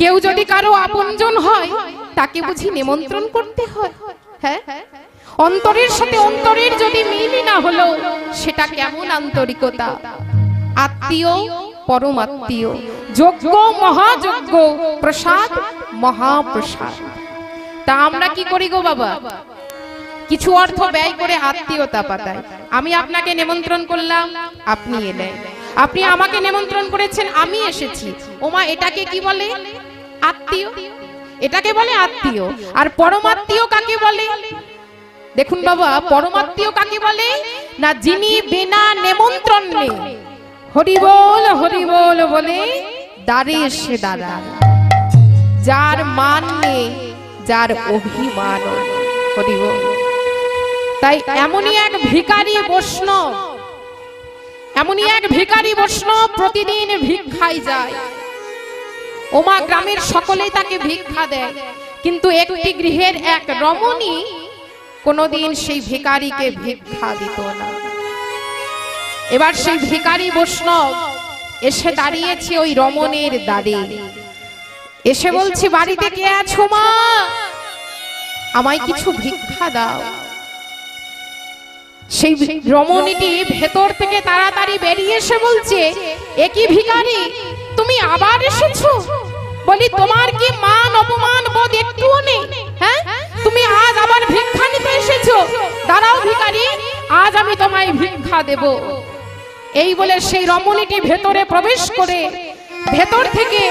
কেউ যদি কারো আপনজন হয় তাকে বুঝি নিমন্ত্রণ করতে হয়? হ্যাঁ, অন্তরের সাথে অন্তরের যদি মিলই না হলো সেটা কেমন আন্তরিকতা? আত্মীয় পরম আত্মীয়, যোগ্য মহাযোগ্য, প্রসাদ মহাপ্রসাদ। তা আমরা কি করি গো বাবা? কিছু অর্থ ব্যয় করে আত্মীয়তা পাতাই। আমি আপনাকে নিমন্ত্রণ করলাম, আপনি এলেন। আপনি আমাকে নিমন্ত্রণ করেছেন, আমি এসেছি। ওমা, এটাকে কি বলে? আত্মীয়। এটাকে বলে আত্মীয়। আর পরমাত্মীয় কাকে বলে? দেখুন বাবা, পরমাত্মীয় কাকে বলে না, যিনি বিনা নিমন্ত্রণে হরি বল বলে দ্বারে এসে দাঁড়ান, যার মান নেই, যার অভিমান। হরি বল। তাই এমনই এক ভিখারি বৈষ্ণব, এমনই এক ভিখারি বৈষ্ণব প্রতিদিন ভিক্ষায় যায়। ওমা, গ্রামের সকলেই তাকে ভিক্ষা দেয়, কিন্তু একটি গৃহের এক রমণী কোনদিন সেই ভিখারিকে ভিক্ষা দিত না। এবার সেই ভিখারি বৈষ্ণব এসে দাঁড়িয়েছে ওই রমণীর দ্বারে, এসে বলছে, বাড়িতে কে আছো মা? আমায় কিছু ভিক্ষা দাও। সেই রমণীটি ভেতর থেকে তাড়াতাড়ি বেরিয়ে এসে বলছে, এ কি ভিখারি, তুমি আবার এসেছো? বলি, তোমার কি মান অপমান বোধ একটুও নেই? হ্যাঁ, তুমি আজ আবার ভিক্ষা নিতে এসেছো? দাঁড়াও ভিখারি, আজ আমি তোমায় ভিক্ষা দেব। এই বলে সেই রমণীটি ভেতরে প্রবেশ করে ভেতর থেকে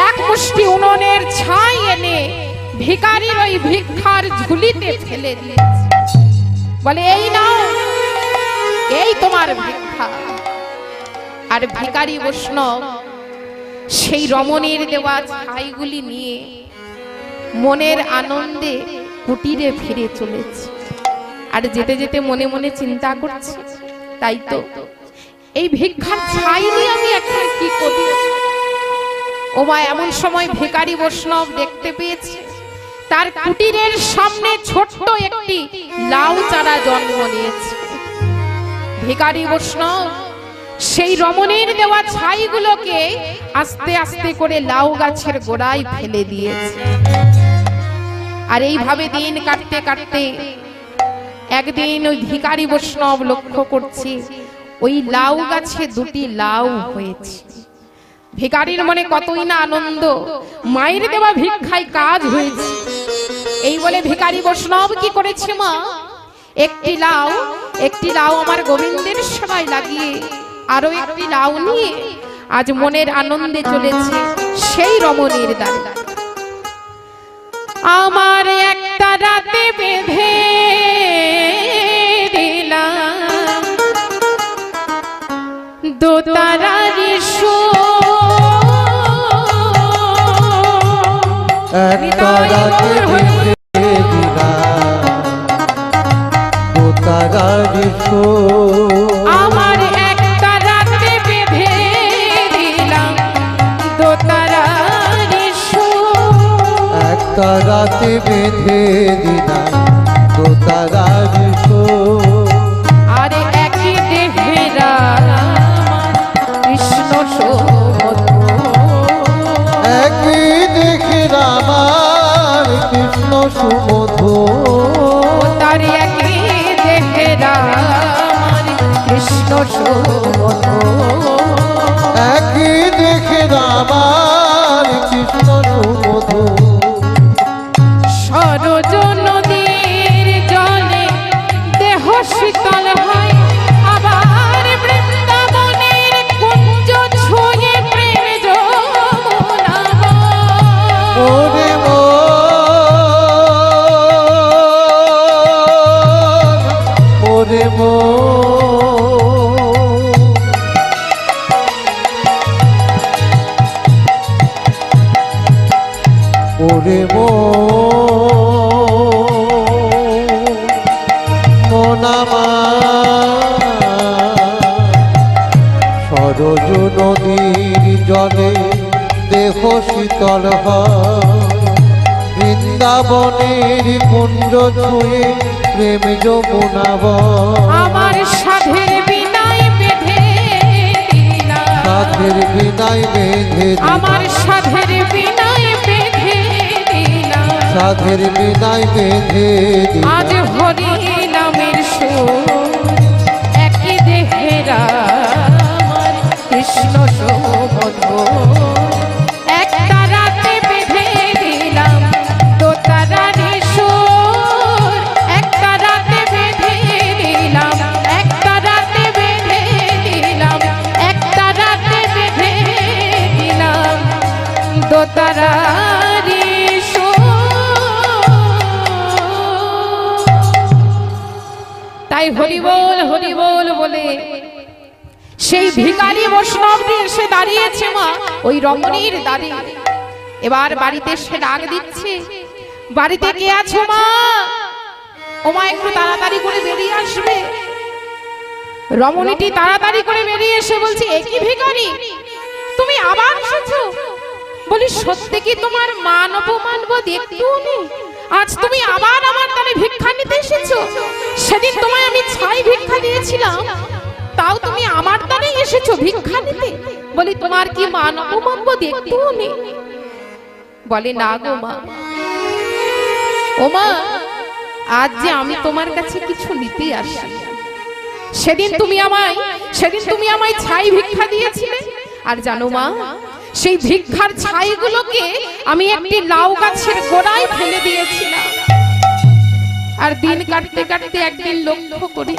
এক মুষ্টি উনুনের ছাই এনে ভিখারির ওই ভিক্ষার ঝুলিতে ফেলে দিয়েছে। বলে, এই নাও, এই তোমার ভিক্ষা। আর ভিখারি বৈষ্ণব সেই রমণীর দেওয়া ছাইগুলি নিয়ে মনের আনন্দে কুটিরে ফিরে চলেছে। আর যেতে যেতে মনে মনে চিন্তা করছে, তাই তো এই ভিক্ষার ছাই নিয়ে আমি এখন কি করি? ওমা, এমন সময় ভিখারি বৈষ্ণব দেখতে পেয়েছে তার কুটিরের সামনে ছোট্ট একটি লাউ চারা জন্ম নিয়েছে। ভিখারি বৈষ্ণব সেই রমণীর দেওয়া ছাইগুলোকে আস্তে আস্তে করে লাউ গাছের গোড়ায় ফেলে দিয়েছে। আর এইভাবে দিন কাটতে কাটতে একদিন ওই ভিখারি বৈষ্ণব লক্ষ্য করছে ওই লাউ গাছে দুটি লাউ হয়েছে। ভিখারির মনে কতই না আনন্দ, মায়ের দেওয়া ভিক্ষায় কাজ হয়েছে। এই বলে ভিখারি বৈষ্ণব কি করেছে, মা, একটি লাউ আমার গোবিন্দের সেবায় লাগিয়ে আরো একটি লাউ নিয়ে আজ মনের আনন্দে চলেছে সেই রমণীর দ্বারে। আমার একটা রাতে বেঁধে দিলাম দোতারার একটা রাতে বেঁধে দিলাম দোতারার আমার একটা রাতে বেঁধে দিলাম দোতারার একটা রাতে বেঁধে দিলাম দোতারার আরে একই দেহেরা কৃষ্ণ সুমধুর, একই দেখে রামার কৃষ্ণ সুমধুর, তার একই দেহেরা কৃষ্ণ সুমধুর, একই দেখে রামার কৃষ্ণ সুমধুর। সরজ নদীর জলে দেহ শীতল হয়, আবার বৃন্দাবনের কুঞ্জ ছুঁয়ে প্রেম যমুনা বয়। ওরে মন, ওরে মন আমার সরজ নদীর জলে দেহ শীতল হয়, বৃন্দাবনের কুঞ্জ ছুঁয়ে প্রেম যমুনা বয়। আমার সাধের বিনায় বেঁধে দিলাম, সাধের বিনায় বেঁধে আমার সাধের বিনায় সাধের বিনায় বেঁধে আজ দিলাম হরি নামের সুর একই দেহেরা আমার কৃষ্ণ শোভন একটা রাতে বেঁধে দিলাম তো তারারে সুর একটা রাতে বেঁধে দিলাম একটা রাতে বেঁধে দিলাম একটা রাতে বেঁধে দিলাম তো তারারে তাই হরি বল বলে সেই ভিখারি বৈষ্ণবটি এসে দাঁড়িয়েছে মা ওই রমণীর দ্বারে। এবার বাড়িতে সে ডাক দিচ্ছে, বাড়িতে কে আছো মা? ও মা একটু তাড়াতাড়ি করে বেরিয়ে আসবে। রমণীটি তাড়াতাড়ি করে বেরিয়ে এসে বলছে, এ কি ভিখারি, তুমি আবার এসেছো? বলি সত্যি কি তোমার মান অপমান বোধ একটুও নেই? আজ তুমি আবার আমার দ্বারে ভিক্ষা নিতে এসেছো? সেদিন তোমায় আমি ছাই ভিক্ষা দিয়েছিলাম, তাও তুমি আমার দ্বারে এসেছো ভিক্ষা নিতে? বলি তোমার কি মান অপমান বোধ একটুও নেই? বলে না গো মা, ও মা আজ যে আমি তোমার কাছে কিছু নিতে আসি। সেদিন তুমি আমায় ছাই ভিক্ষা দিয়েছিলে, আর জানো মা সেই ভিক্ষার ছাইগুলোকে আমি একটি লাউ গাছের গোড়ায় ফেলে দিয়েছিলাম। আর দিন কাটতে কাটতে একদিন লক্ষ্য করি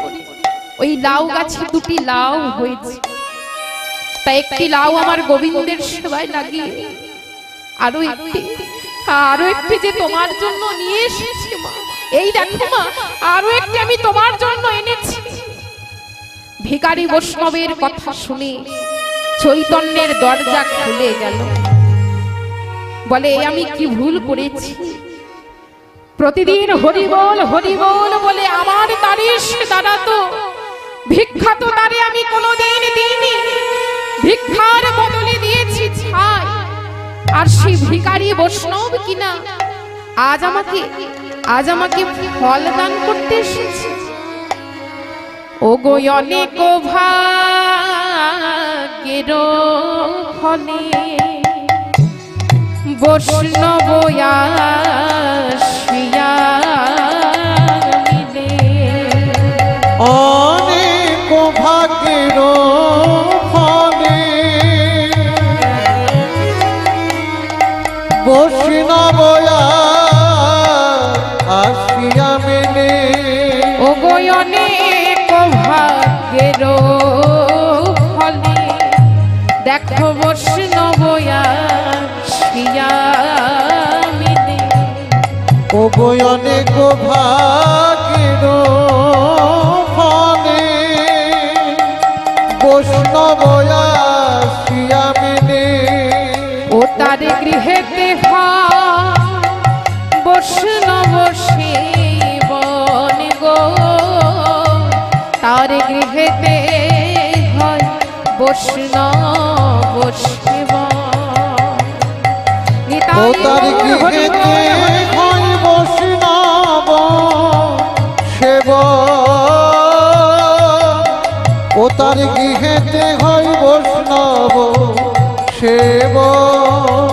ওই লাউ গাছে দুটি লাউ হয়েছে, তাই একটি লাউ আমার গোবিন্দের সেবায় লাগিয়ে আরো একটি যে তোমার জন্য নিয়ে এসেছি মা। এই দেখো মা, আরো একটি আমি তোমার জন্য এনেছি। ভিখারি বৈষ্ণবের কথা শুনে চৈতন্যের দরজা খুলে গেল। বলে আমি কি ভুল করেছি? প্রতিদিন হরি বল বলে আমার দ্বারে এসে দাঁড়াতো, ভিক্ষা তো দ্বারে আমি কোনোদিন দিইনি, ভিক্ষার বদলে দিয়েছি ছাই। আর সেই ভিখারি বৈষ্ণব কিনা আজ আমাকে ফল দান করতে এসেছে। ও গো অনেক ভাগ্যের ফলে বৈষ্ণব আসিয়া মিলে। অনেক ভাগ্যের ফলে বৈষ্ণব আসিয়া মেলে। ও গো অনেক ভাগ্যের ফলে দেখো বৈষ্ণব আসিয়া মিলে। ও গো অনেক ভাগ্যের ফলে বৈষ্ণব আসিয়া মেলে। ও তার গৃহেতে বৈষ্ণব সেবন গো, তার গৃহেতে হয় বৈষ্ণব সেবন। ও তার গৃহেতে হয় বৈষ্ণব সেবন। ও তার গৃহেতে হয় বৈষ্ণব সেবন।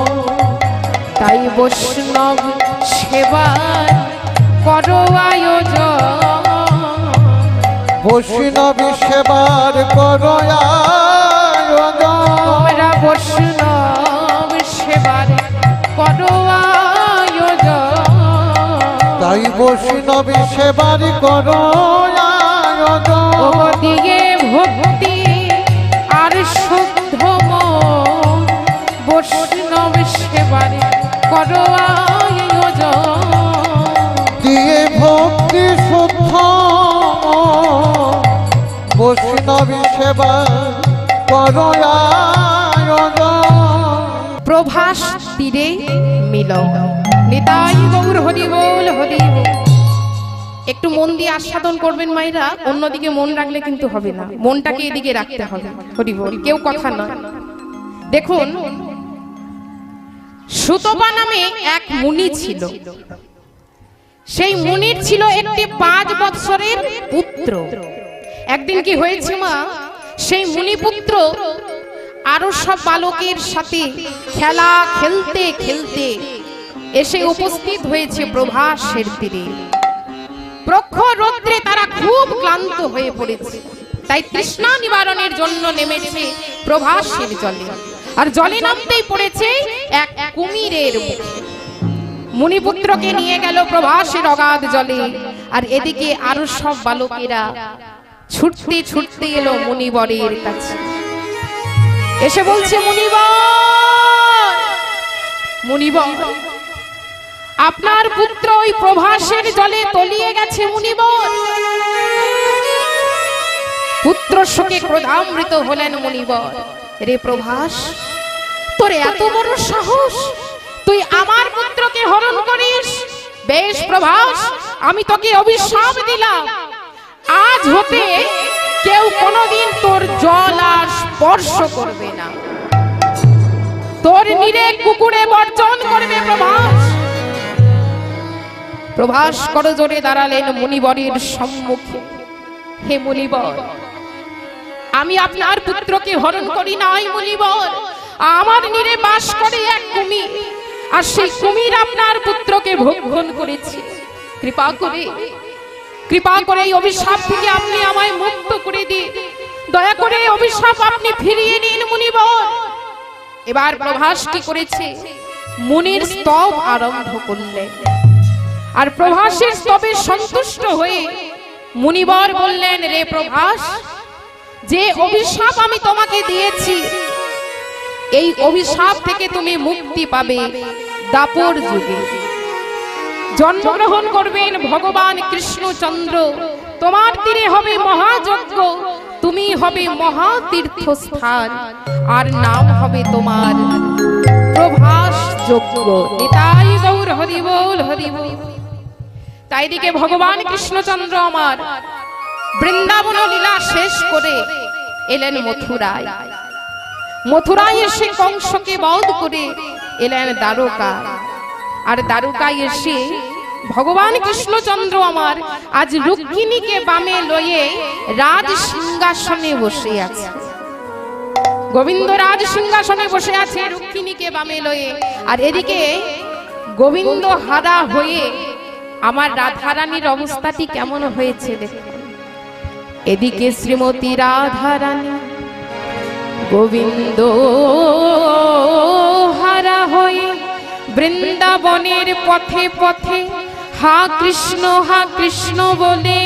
তাই বৈষ্ণব সেবার করো আয়োজন। বৈষ্ণব সেবার করো আয়োজন। তোমরা বৈষ্ণব সেবার করো আয়োজন। তাই বৈষ্ণব সেবার করো আয়োজন। ও দিয়ে ভক্তি আর শুদ্ধ মন বৈষ্ণব সেবার করো আয়োজন। দিয়ে ভক্তি শুদ্ধ বৈষ্ণব সেবা করো আয়োজন। প্রভাস তীরে মিলন। নিতাই গৌর হরি বল হরি বল। একটু মন দিয়ে আস্বাদন করবেন মায়েরা, অন্যদিকে মন রাখলে কিন্তু হবে না, মনটাকে এদিকে রাখতে হবে। হরি বল, কেউ কথা নয়। দেখুন, সুতপা নামে এক মুনি ছিল। সেই মুনির ছিল একটি 5 বৎসরের পুত্র। একদিন কি হয়েছে মা, সেই মুনি পুত্র আরো সব বালকের সাথে খেলা খেলতে খেলতে এসে উপস্থিত হয়েছে প্রভাসের তীরে। প্রখর রৌদ্রে তারা খুব ক্লান্ত হয়ে পড়েছে, তাই তৃষ্ণা নিবারণের জন্য নেমেছে প্রভাসের জলে। আর জলে নামতেই পড়েছে এক কুমিরের মুখে। মুনিপুত্রকে নিয়ে গেল প্রভাসের অগাধ জলে, আর এদিকে আরো সব বালকেরা ছুটতে ছুটতে এলো মুনিবরের কাছে। এসে বলছে, মুনিবর, মুনিবর, আপনার পুত্র ওই প্রভাসের জলে তলিয়ে গেছে মুনিবর। পুত্র শোকে ক্রোধামৃত হলেন মুনিবর। রে প্রভাস, তোর এত বড় সাহস, তুই আমার পুত্রকে হরণ করিস? বেশ প্রভাস, আমি তোকে অভিশাপ দিলাম, আজ হতে কেউ কোনোদিন তোর জল আর স্পর্শ করবে না, তোর নীরে কুকুরে বর্জন করবে। প্রভাস, প্রভাস করজোড়ে দাঁড়ালেন মুনিবরের সম্মুখে। হে মুনিবর, আমি আপনার পুত্রকে হরণ করি নাই মুনিবর, আমার নীরে বাস করে এক কুমির, আর সেই কুমির আপনার পুত্রকে ভক্ষণ করেছে। কৃপা করে এই অভিশাপ থেকে আপনি আমায় মুক্ত করে দিন, দয়া করে এই অভিশাপ আপনি ফিরিয়ে নিন মুনিবর। এবার প্রভাস কি করেছে? মুনির স্তব আরম্ভ করলেন, আর প্রভাসের স্তবে সন্তুষ্ট হয়ে মুনিবর বললেন, রে প্রভাস, যে অভিশাপ আমি তোমাকে দিয়েছি, এই অভিশাপ থেকে তুমি মুক্তি পাবে দাপর যুগে। জন্মগ্রহণ করবেন ভগবান কৃষ্ণচন্দ্র, তোমার তীরে হবে মহাযজ্ঞ, তুমি হবে মহাতীর্থস্থান, আর নাম হবে তোমার প্রভাস যজ্ঞ। নিতাই গৌর হরি বল, হরি বল। তাই দিকে ভগবান কৃষ্ণচন্দ্র আমার বৃন্দাবন লীলা শেষ করে এলেন মথুরায়। মথুরায় এসে কংসকে বধ করে এলেন দ্বারকা, আর দ্বারকায় এসে ভগবান কৃষ্ণচন্দ্র আমার আজ রুক্মিণীকে বামে লয়ে রাজ সিংহাসনে বসে আছে। গোবিন্দ রাজ সিংহাসনে বসে আছে রুক্মিণীকে বামে লয়ে, আর এদিকে গোবিন্দ হারা হয়ে আমার রাধারানীর অবস্থাটি কেমন হয়েছে দেখুন। এদিকে শ্রীমতী রাধারানী গোবিন্দ হারা হয়ে বৃন্দাবনের পথে পথে হা কৃষ্ণ বলে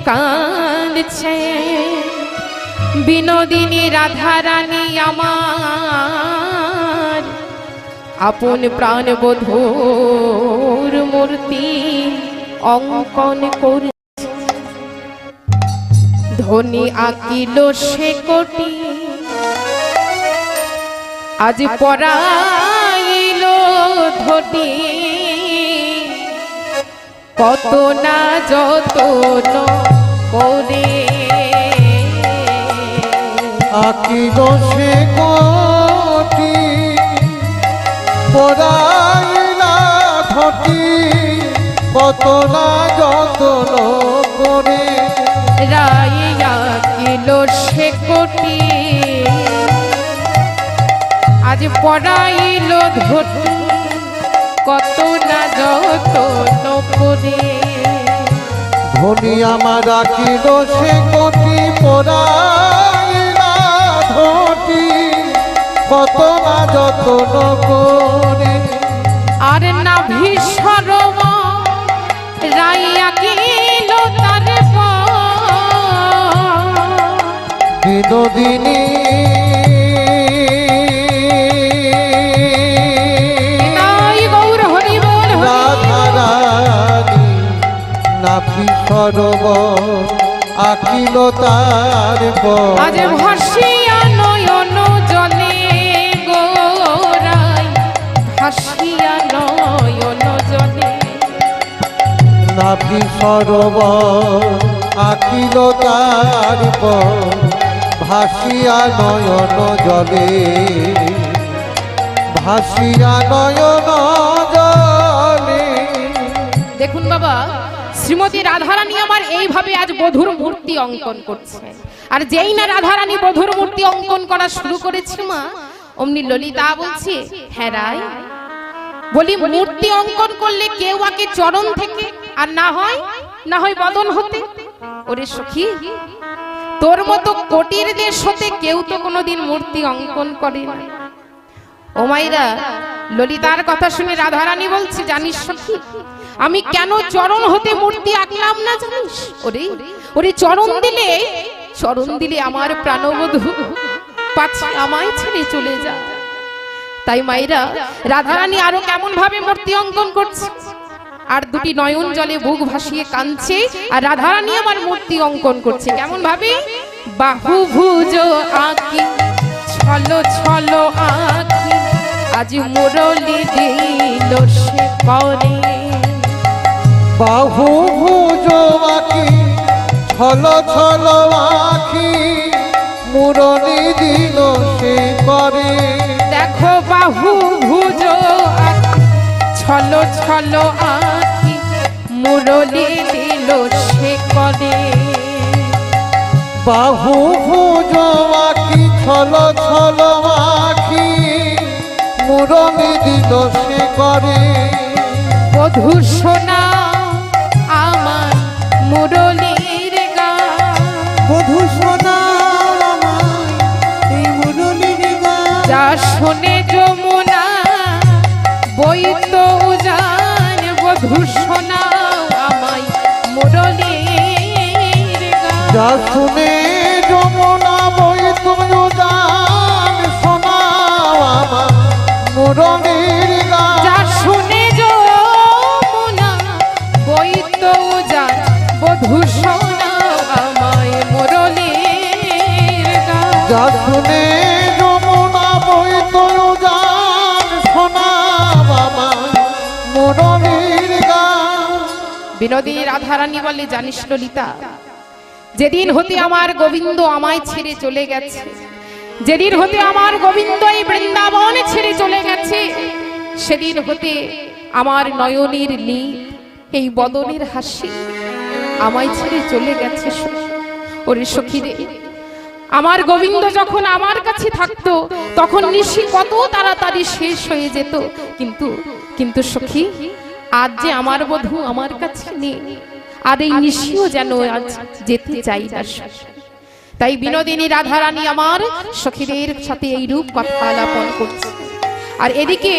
কাঁদছে। বিনোদিনী রাধারানী আমার আপন প্রাণ বধূর মূর্তি অঙ্কন করে ধনী আঁকিল সে কোটি, আজ পরাইল ধনী, কত না যতন করে আঁকিল সে কোটি, পরাইলা ঘটি, কত না যতন করে রাইয়া কিলো সে কোটি, আজ পড়াইল ধনী, কত না যতন করে। ধনী আমার আঁকিল সে কোটি, পরাইলা ঘটি, কত না যতন করে। আর না ভীষরম রাইয়া কিল তার বিনোদিনী রাধারানী নাভি সরোবর আঁকিল তার আজ ভাসিয়া নয়ন জলে গোরাই, ভাসিয়া নয়ন জলে নাভি সরোবর আঁকিল তার ভাসিয়া নয়ন জলে, ভাসিয়া নয়ন জলে। দেখুন বাবা, শ্রীমতী রাধারানী আমার এইভাবে আজ বধুর মূর্তি অঙ্কন করছে, আর যেই না রাধারানী বধুর মূর্তি অঙ্কন করা শুরু করেছে মা, অমনি ললিতা বলছে, হ্যাঁ রায়, বলি মূর্তি অঙ্কন করলে কেউ আগে চরণ থেকে, আর না হয় বদন হতে। ওরে সখী, তোর মতো কোটির দেশ হতে কেউ তো কোনোদিন মূর্তি অঙ্কন করে না। ও মাইরা, ললিতার কথা শুনে রাধারানী বলছে, জানিস সখী আমি কেন চরণ হতে মূর্তি আঁকলাম না জানিস? ওরে চরণ দিলে আমার প্রাণবধূ পাছে আমায় ছেড়ে চলে যা। তাই মাইরা রাধারানী আরো কেমন ভাবে মূর্তি অঙ্কন করছে, আর দুটি নয়ন জলে বুক ভাসিয়ে কাঁদছে, আর রাধারানী আমার মূর্তি অঙ্কন করছে কেমন ভাবে? বাহু ভুজ আঁকি ছলো ছলো আঁকি, আজ মুরলি দিল সে করে। বাহু ভুজ আঁকি ছলো ছলো আঁকি, মুরলি দিল সে করে। দেখো বাহু ভুজ আঁকি ছলো ছলো আঁকি, মুরলি দিল সে করে। বাহু ভুজ আঁকি ছলো ছলো আঁকি, মুরলি দিল সে করে। বধূ সোনা আমার মুরলির গান, বধূ শোনা আমার এই মুরলির গান। যা শোনে যমুনা বইত উজান, বধূ সোনা আমায় মুরলির গান। যা শুনে যমুনা বইত উজান, শোনাও আমার মুরলির গান। যা শুনে যমুনা বইত উজান, বধূ সোনা আমায় মুরলির গান। যা শুনে যমুনা বইত উজান, শোনাও আমার মুরলির গান। বিনোদিনী রাধারানী বলে, জানিস ললিতা, যেদিন হতে আমার গোবিন্দ আমায় ছেড়ে চলে গেছে, যেদিন হতে আমার গোবিন্দ এই বৃন্দাবন ছেড়ে চলে গেছে, সেদিন হতে আমার নয়নের নীল, এই বদনের হাসি আমায় ছেড়ে চলে গেছে। ওরে সখী রে, আমার গোবিন্দ যখন আমার কাছে থাকতো তখন নিশি কত তাড়াতাড়ি শেষ হয়ে যেত, কিন্তু সখী আজ যে আমার বধূ আমার কাছে নেই, আর এই নিশিও যেন আজ যেতে চাই না। তাই বিনোদিনী রাধারানী আমার সখীদের সাথে এই রূপ কথা আলাপন করছে। আর এদিকে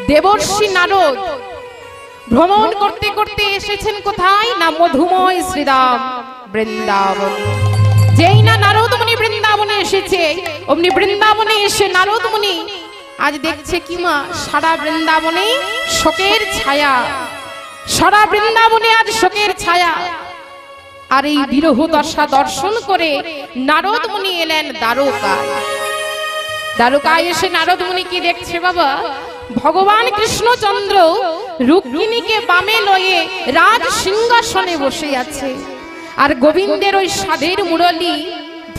দেবর্ষি নারদ ভ্রমণ করতে করতে এসেছেন কোথায় না? মধুময় শ্রীরাম বৃন্দাবন। যেই না নারদ মুনি বৃন্দাবনে এসেছে, অমনি বৃন্দাবনে এসে নারদ মুনি আজ দেখছে কি মা, সারা বৃন্দাবনে শোকের ছায়া, সারা বৃন্দাবনে আজ শোকের ছায়া। আর এই বিরহ দশা দর্শন করে নারদ মুনি এলেন দ্বারকায়। দ্বারকায় এসে নারদ মুনি কি দেখছে বাবা? ভগবান কৃষ্ণচন্দ্র রুক্মিণীকে বামে লয়ে রাজ সিংহাসনে বসে আছে, আর গোবিন্দের ওই সাধের মুরলি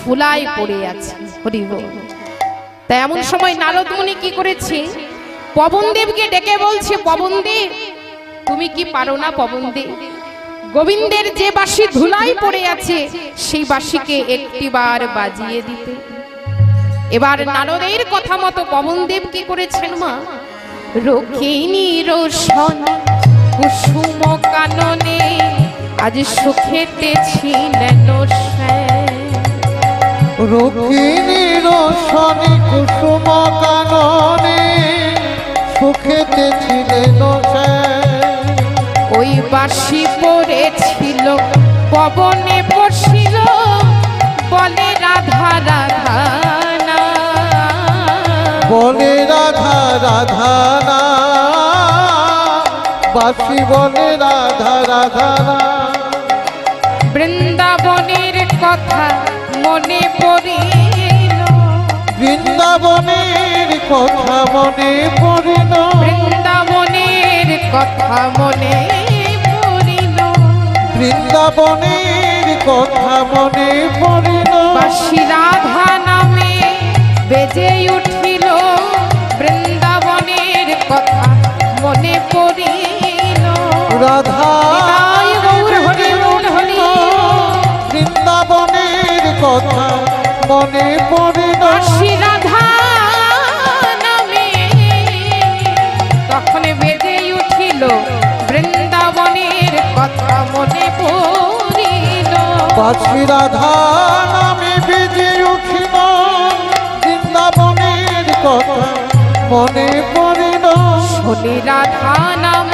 ধুলায় পড়ে আছে। হরি বল। তাই এমন সময় নারদ মুনি কি করেছে? পবনদেবকে ডেকে বলছে, পবনদেব তুমি কি পারো না? পবনদেব, গোবিন্দের যে বাঁশি ধুলায় পড়ে আছে সেই বাঁশিকে একটিবার বাজিয়ে দিতে। এবার নারদের কথা মতো পবনদেব কি করেছেন মা? রক্ষিণী রোশন কুসুম কাননে আজ সুখেতে ছিলেন। রক্ষিণী রোশনি কুসুম কাননে সুখেতে ছিলেন। ওই বাঁশি পড়েছিল পবনে বসিল, বলে রাধা রাধা না, বলে রাধা রাধা না, বাঁশি বলে রাধা রাধা না। বৃন্দাবনের কথা মনে পড়িল, বৃন্দাবনের কথা মনে পড়িল, বৃন্দাবনের কথা মনে পড়িল, বৃন্দাবনের কথা মনে পড়িল। বাঁশি রাধা নামে বেজে উঠিল, বৃন্দাবনের কথা মনে পড়িল। রাধা বৃন্দাবনের কথা মনে পড়িল। বাঁশি রাধা নামে মনে পড়িল। বাঁশি রাধা নামে বেজে উঠিল, বৃন্দাবনের কথা মনে পড়িল। শুনি রাধা নাম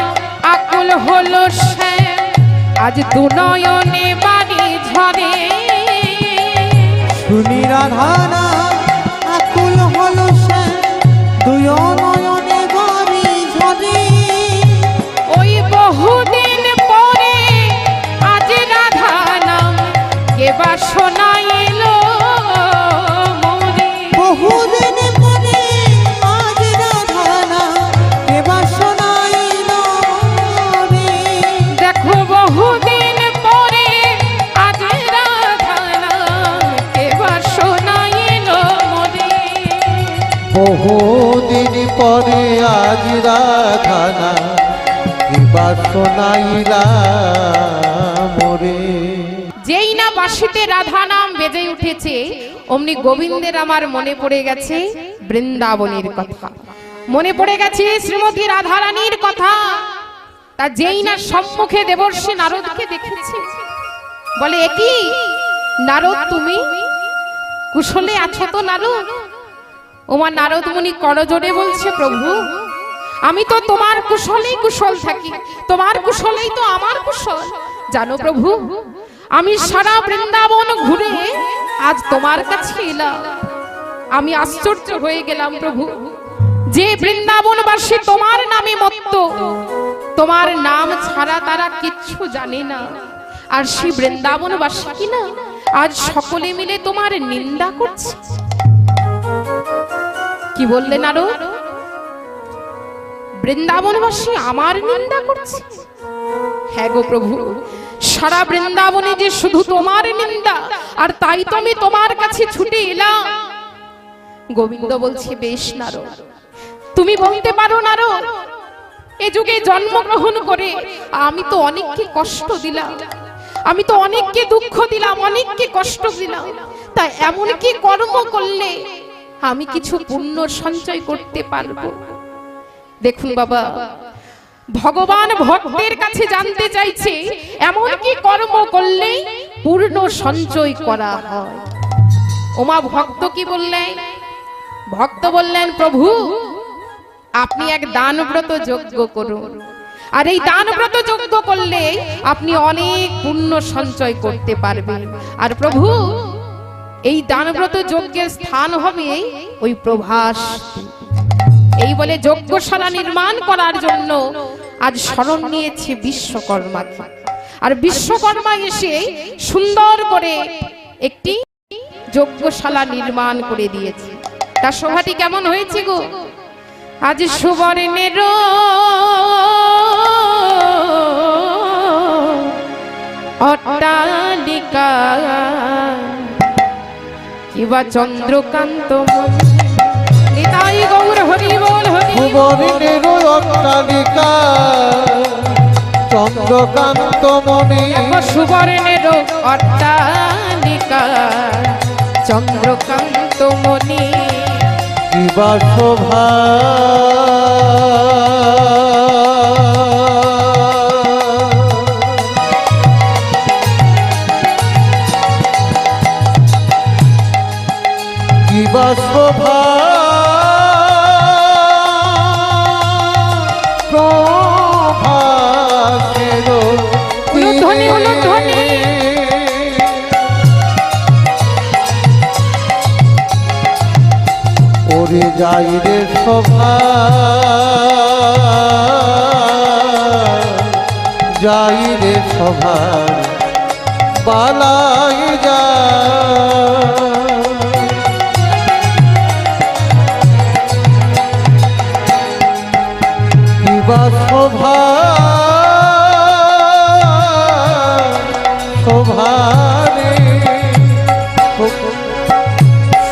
আকুল হলো শ্যাম, আজ দু নয়নে বাড়ি ঝরে। শুনি রাধা নাম আকুল হলো শ্যাম, দুই নয়নে বাড়ি ঝরে। ওই বহুদিন পরে আজ রাধা নাম কেবা শোনাইল মোরে। বহুদিন পরে আজ রাধা নাম কেবা শোনাইল মোরে। দেখো বহুদিন পরে আজ রাধা নাম কেবা শোনাইল মোরে। বহুদিন পরে আজ রাধা নাম কিবা শোনাইলা মোরে। যেই না বাঁশিতে রাধা নাম বেজে উঠেছে, অমনি গোবিন্দের আমার মনে পড়ে গেছে বৃন্দাবনের কথা, মনে পড়ে গেছে শ্রীমতী রাধারানীর কথা। তা যেই না সম্মুখে দেবর্ষি নারদকে দেখেছে, বলে একি নারদ, তুমি কুশলে আছো তো নারদ? ওমা নারদ মুনি করজোড়ে বলছে, প্রভু আমি তো তোমার কুশলেই কুশল থাকি, তোমার কুশলেই তো আমার কুশল। জানো প্রভু, আমি সারা বৃন্দাবন ঘুরে আজ তোমার কাছে এলাম। আমি আশ্চর্য হয়ে গেলাম প্রভু, যে বৃন্দাবনবাসী তোমার নামে মত্ত, তোমার নাম ছাড়া তারা কিচ্ছু জানে না। আর সেই বৃন্দাবনবাসী কিনা আজ সকলে মিলে তোমার নিন্দা করছে। কি বললেন আরো? বৃন্দাবনবাসী আমার নিন্দা করছে? হ্যাঁ গো প্রভু, সারা বৃন্দাবনে যে শুধু তোমার নিন্দা, আর তাই তো আমি তোমার কাছে ছুটে এলাম। গোবিন্দ বলছে, বেশ নারদ, তুমি বলতে পারো নারদ, এ যুগে জন্মগ্রহণ করে আমি তো অনেককে কষ্ট দিলাম, আমি তো অনেককে দুঃখ দিলাম, অনেককে কষ্ট দিলাম। তাই এমন কি কর্ম করলে আমি কিছু পুণ্য সঞ্চয় করতে পারবো? দেখুন বাবা, ভগবান ভক্তের কাছে জানতে চাইছে এমন কি কর্ম করলে পূর্ণ সঞ্চয় করা হয়। ওমা ভক্ত কি বললেন? ভক্ত বললেন, প্রভু আপনি এক দানব্রত যজ্ঞ করুন, আর এই দানব্রত যজ্ঞ করলে আপনি অনেক পুণ্য সঞ্চয় করতে পারবেন। আর প্রভু এই দানব্রত যজ্ঞের স্থান হবে ওই প্রভাস। এই বলে যজ্ঞশালা নির্মাণ করার জন্য আজ শরণ নিয়েছে বিশ্বকর্মাকে। আর বিশ্বকর্মা এসে সুন্দর করে একটি যজ্ঞশালা নির্মাণ করে দিয়েছে। তার শোভাটি কেমন হয়েছে গো? আজ সুবর্ণের অট্টালিকা, কিবা চন্দ্রকান্ত নিতাই গৌর হরি বল হরি। সুবর্ণের অট্টালিকা চন্দ্রকান্ত মণি, সুবর্ণের অট্টালিকা চন্দ্রকান্ত মণি, কিবা শোভা কিবা শোভা প্রভাসের ধ্বনি হলো ধ্বনি। ওরে যাই রে শোভা, যাই রে শোভা পালাই যা। কিবা শোভা শোভা রে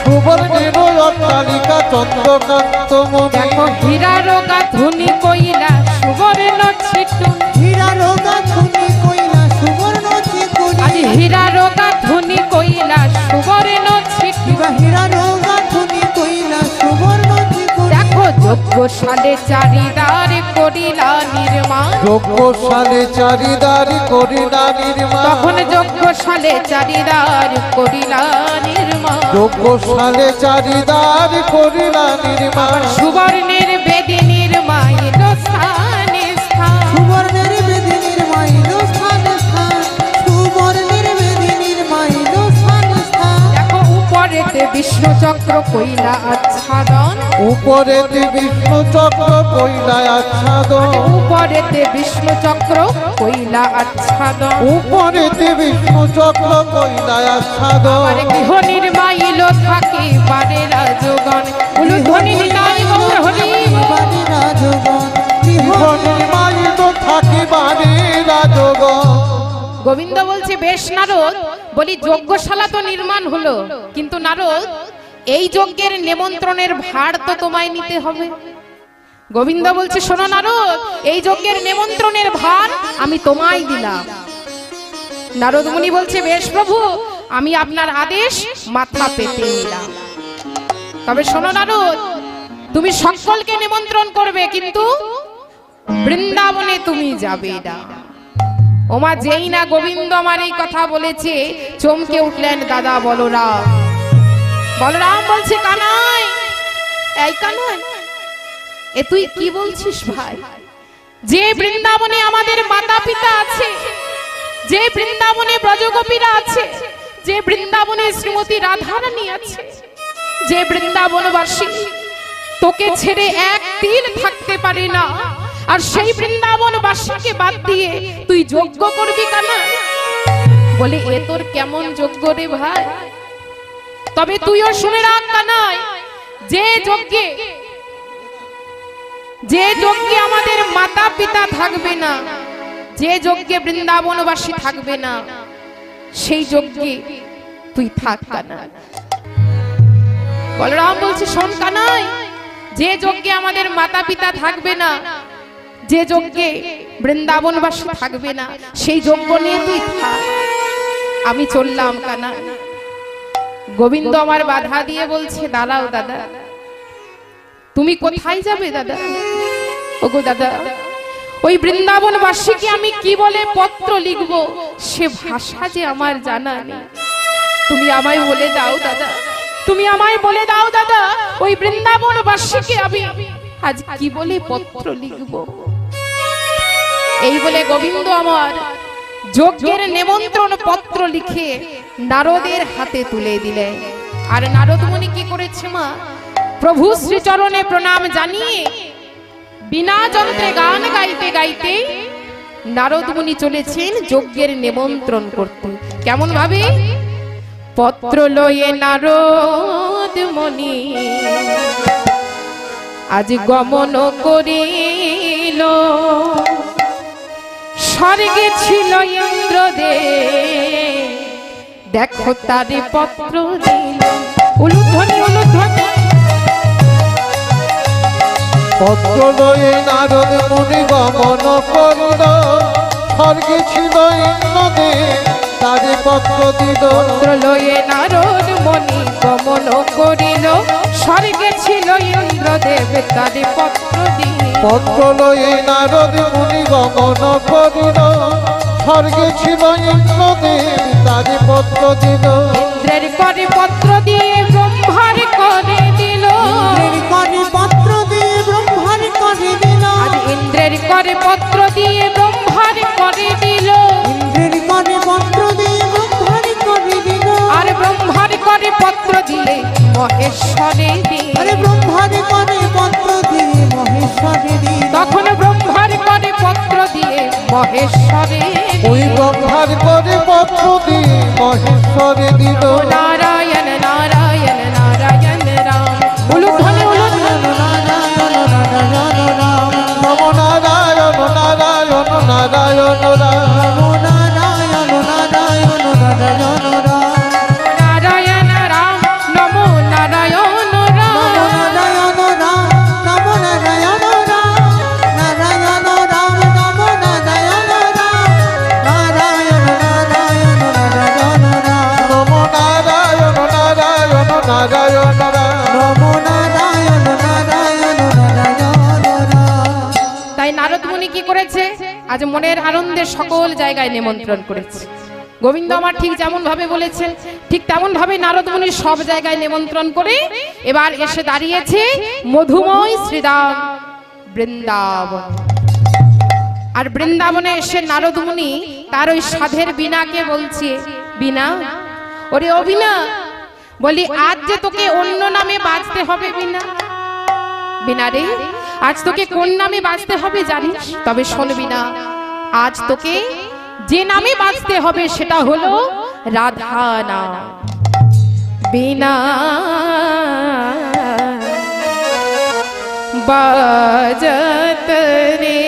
সুবর্ণের অট্টালিকা চন্দ্রকান্ত মণি। দেখো হীরা রোগা ধুনি কইলা সুবর্ণ ছিটুন, হীরা রোগা ধুনি কইলা সুবর্ণ চিকুনি, আজ হীরা রোগা ধুনি কইলা সুবর্ণ ছিটুন। হীরা রোগা ধুনি কইলা সুবর্ণ চিকুনি। দেখো যজ্ঞশালে চারিদার করিলা নির্মাণ যজ্ঞশালে চারিদারি করিলা নির্মাণ তখন যজ্ঞশালে চারিদার করিলা নির্মাণ যজ্ঞশালে চারিদারি করিলা নির্মাণ সুবর্ণের বেদিনীর মাইল স্থানে স্থান সুবর্ণের বেদিনীর মাইল স্থান স্থান সুবর্ণের বেদিনীর মাইল স্থান স্থান দেখো উপরেতে বিষ্ণু চক্র কইলা আচ্ছাদন উপরেতে বিষ্ণু চক্র কইলায় আচ্ছাদন উপরেতে বিষ্ণু চক্র কইলা আচ্ছাদন উপরেতে বিষ্ণু চক্র কইলায় আচ্ছাদন আর গৃহ নির্মাইল থাকে বারে রাজগণ উলুধ্বনি নিতাই গৌর হরি বাণী রাজগণ নির্মাণিত থাকিবারে রাজগণ গোবিন্দ বলছে বেশ নারদ বলি যজ্ঞশালা তো নির্মাণ হলো কিন্তু নারদ এই যজ্ঞের নিমন্ত্রণের ভার তো তোমায় নিতে হবে গোবিন্দ বলছে শোনো নারদ এই যজ্ঞের নিমন্ত্রণের ভার আমি তোমায় দিলাম নারদ মুনি বলছে বেশ প্রভু আমি আপনার আদেশ মাথা পেতে নিলাম তবে শোনো নারদ তুমি সকলকে নিমন্ত্রণ করবে কিন্তু বৃন্দাবনে তুমি যাবে না ওমা যেই না গোবিন্দ আমার এই কথা বলেছে চমকে উঠলেন দাদা বলরাম বলরাম বলছে কানাই এই কানাই এ তুই কি বলছিস ভাই যে বৃন্দাবনে আমাদের মাতা পিতা আছে যে বৃন্দাবনে ব্রজগোপীরা আছে যে বৃন্দাবনে শ্রীমতী রাধারানী আছে যে বৃন্দাবনবাসী তোকে ছেড়ে এক তিল থাকতে পারে না আর সেই বৃন্দাবনবাসীকে বাদ দিয়ে তুই যজ্ঞ করবি কানা বলে এ তোর কেমন যজ্ঞ রে ভাই তবে তুইও শুনে রাখ কানাই যে যজ্ঞে আমাদের মাতা পিতা থাকবে না যে যজ্ঞে বৃন্দাবনবাসী থাকবে না সেই যজ্ঞে তুই থাক কানাই বলরাম বলছে শোন কানাই যে যজ্ঞে আমাদের মাতা পিতা থাকবে না যে যজ্ঞে বৃন্দাবনবাসী থাকবে না সেই যজ্ঞ নিয়ে তুই থাক আমি চললাম কানা গোবিন্দ আমার বাধা দিয়ে বলছে দাঁড়াও দাদা তুমি কোথায় যাবে দাদা ওগো দাদা ওই বৃন্দাবনবাসীকে আমি কি বলে পত্র লিখব সে ভাষা যে আমার জানা নেই তুমি আমায় বলে দাও দাদা তুমি আমায় বলে দাও দাদা ওই বৃন্দাবনবাসীকে আমি আজ কি বলে পত্র লিখব এই বলে গোবিন্দ আমার যজ্ঞের নিমন্ত্রণ পত্র লিখে নারদের হাতে তুলে দিলেন আর নারদ মুনি কি করেছে মা প্রভু শ্রী চরণে প্রণাম জানিয়ে বিনা যন্ত্রে গান গাইতে গাইতে নারদ মুনি চলেছেন যজ্ঞের নিমন্ত্রণ করতে কেমন ভাবে পত্র লয়ে নারদ মুনি আজ গমন করিল স্বর্গে ছিল ইন্দ্রদেব দেখো তারে পত্র দিল উলুধ্বনি উলুধ্বনি পত্র লয়ে নারদ মুনি গমন করিল স্বর্গে ছিল ইন্দ্রদেব তারে পত্র দিল পত্র লয়ে নারদ মুনি গমন করিল স্বর্গে ছিল ইন্দ্রদেব তারে পত্র দিল পত্র লয়ে নারদ মুনি গমন করিল স্বর্গে ছিল ইন্দ্রদেব তারে পত্র দিল ইন্দ্রের করে পত্র দিয়ে ব্রহ্মার করে দিল পত্র দিয়ে ব্রহ্মার করে দিল আর ইন্দ্রের করে পত্র দিয়ে ব্রহ্মার করে দিল ইন্দ্রের করে পত্র দিয়ে ব্রহ্মার করে দিল আর ব্রহ্মার করে পত্র দিয়ে মহেশ্বরে দিল আরে ব্রহ্মার করে পত্র দিয়ে মহেশ্বরে দিল তখন ব্রহ্মার করে পত্র দিয়ে মহেশ্বরে ওই ব্রহ্মার করে পত্র দিয়ে মহেশ্বরে দিল নারায়ণ নারায়ণ নারায়ণ রাম উলুধ্বনি উলুধ্বনি নম নারায়ণ নারায়ণ নারায়ণ রাম নারায়ণ নারায়ণ নারায়ণ রাম নারায়ণ রাম নমো নারায়ণ রাম নারায়ণ রাম নমো নারায়ণ রাম নারায়ণ রাম নমো নারায়ণ রাম নারায়ণ নারায়ণ নারায়ণ রাম নম নারায়ণ নারদ মুনি কি করেছে, আজ মনের আনন্দে সকল জায়গায় নিমন্ত্রণ করেছে। গোবিন্দ আমার ঠিক যেমন ভাবে বলেছেন, ঠিক তেমন ভাবে নারদ মুনি সব জায়গায় নিমন্ত্রণ করে এবার এসে দাঁড়িয়েছে মধুময় শ্রীধাম বৃন্দাবন। আর বৃন্দাবনে এসে নারদ মুনি তার ওই সাধের বীণাকে বলছে, বীণা, ওরে ও বীণা, বলি আজ যে তোকে অন্য নামে বাজতে হবে বীণা। বীণা রে, আজ তোকে কোন নামে বাজতে হবে জানিস? তবে শোনবি না, আজ তোকে যে নামে বাজতে হবে সেটা হলো রাধা নাম। বীণা বাজত রে,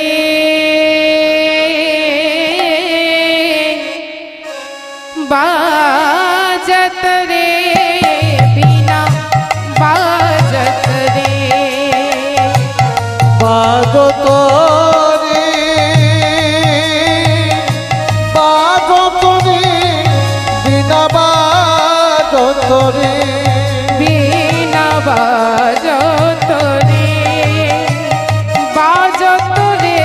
बाजत रे, बिना बाजत रे, বাজত রে, বাজত রে, বিনা বাজত রে, बिना बाजत रे, बाजत रे,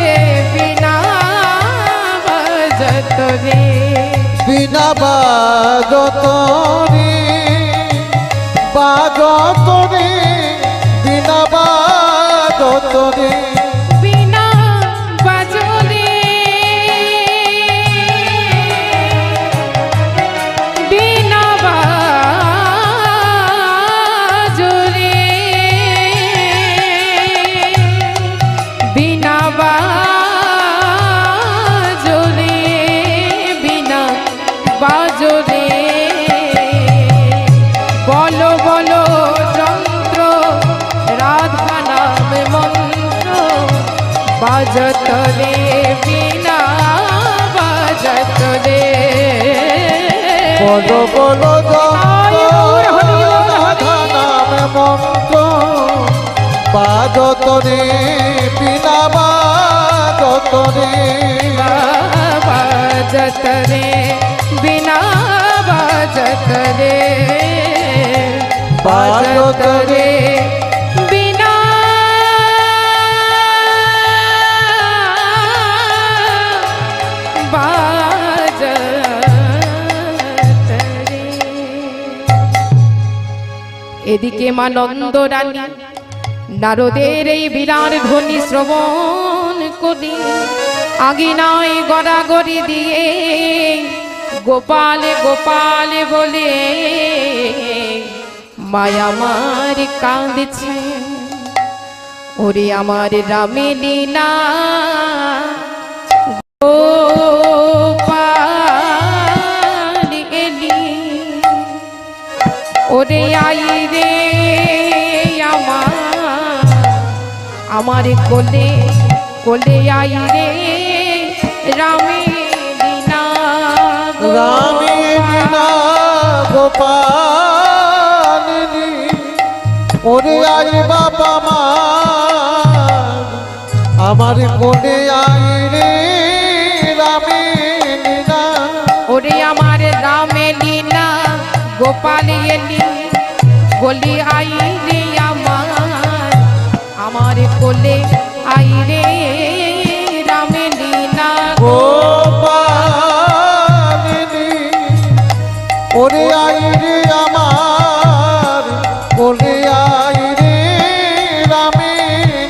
बिना बाजत रे, বিনা বাজত রে, বাজত রে, বিনা বাজত রে, बिना बाजो रे, बिना बाजो रे, बिना बाजो रे, बिना बाजो रे, बोलो बोलो যন্ত্র রাধা নাম মন্ত্র, বাজত রে, বিনা বাজত রে, বলো বলো রাধা নাম মন্ত্র, বাজত রে, বিনা বাজত রে, বাজত রে, বিনা বাজত রে, বাজত রে, বিনা বাজত রে। এদিকে মা নন্দ রানী নারদের এই বিরাট ধ্বনি শ্রবণ করি আগিনায় গড়াগড়ি দিয়ে গোপাল গোপাল বলে মায়া আমার কাঁদছে। ওরে আমার রামে লীলা গোপাল এলি, ওরে আই রে আমার কোলে কোলে আই রে রামে লীলা রামে লীলা গোপাল, ওরে আই বাবা মা আমার কোলে আই রে রামে লীলা, ওরে আমার রামে লীলা গোপাল এলি, বলি আই রে আমার কোলে আই রে রামে লীলা গোপাল, ওরে আই রে আমার কোলে আই রে রামে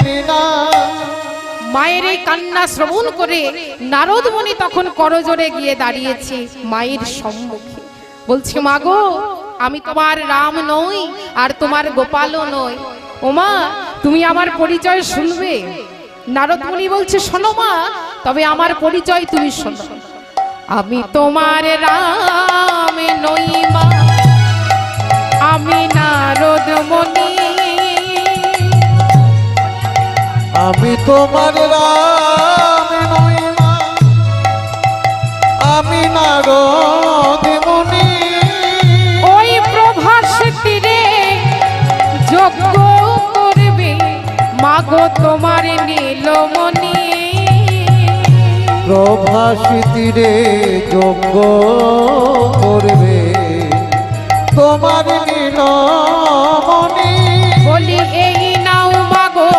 লীলা। মায়ের এই কান্না শ্রবণ করে নারদ মুনি তখন করজোড়ে গিয়ে দাঁড়িয়েছে মায়ের সম্মুখে, বলছে মা গো, আমি তোমার রাম নই আর তোমার গোপালও নই, ওমা তুমি আমার পরিচয় শুনবে? নারদ মুনি বলছে শোনো মা, তবে আমার পরিচয় তুমি শোনো। আমি তোমার রাম নই মা, আমি নারদ মুনি, আমি তোমার রাম নই মা, আমি নারদ মুনি, ওই প্রভাস তীরে যজ্ঞ করবে মাগো তোমার নীলমণি, প্রভাসী তীরে যজ্ঞ করবে তোমার নীলমণি। বলি এই নাও মাগো